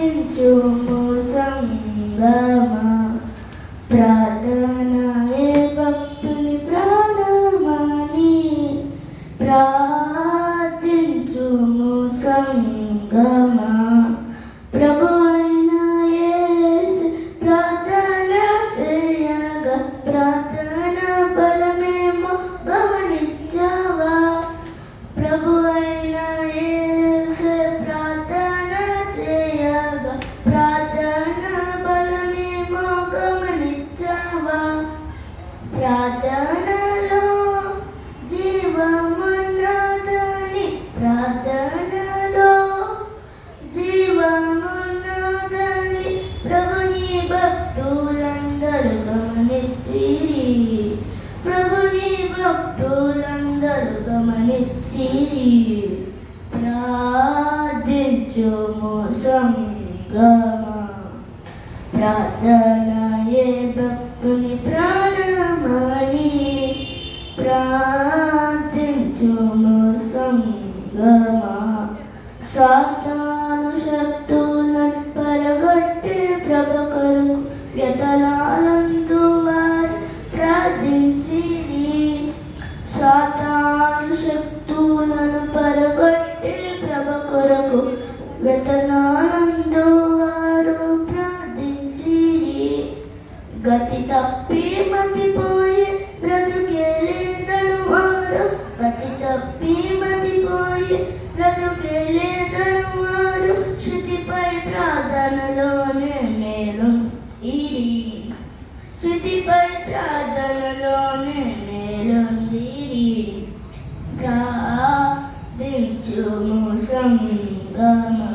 ప్రార్థించుము సంగమా. ప్రార్థనయే భక్తుని ప్రాణమని ప్రార్థించుము సంగమా. ప్రభు అయిన యేసు ప్రార్థన చేయగా ప్రార్థన బలమేమో గమనించావా. ప్రభు అయిన యేసు ప్రార్థన చేయగా ప్రార్థన బలమేమో గమనించావా. ప్రార్థనలో జీవమున్నదని ప్రార్థనలో జీవమున్నదని ప్రభుని భక్తులందరూ గమనించిరి. ప్రభుని భక్తులందరూ గమనించిరి. ప్రార్థించుము సంగమా. ప్రార్థనయే భక్తుని ప్రాణమని ప్రార్థించుము సంగమా. సాతాను శక్తులను పరగొట్టి ప్రభు కొరకు వ్యతలాలందు వారు ప్రార్థించిరి. సాతాను శక్తులను పరగొట్టి ప్రభు కొరకు వ్యతలాలందు వారు ప్రార్థించిరి. గతి తప్పి మతిపోయే బ్రతుకే లేదను వారు. గతి తప్పి మతిపోయే బ్రతుకే లేదను వారు. శృతిపై ప్రార్థనలోనే మేలుందిరి. శృతిపై ప్రార్థనలోనే మేలుందిరి. ప్రార్థించుము సంగమా.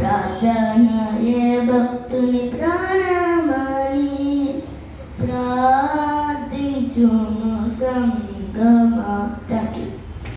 ప్రార్థనయే భక్తుని ప్రాణమని ప్రార్థించుము సంగమా. Thank you.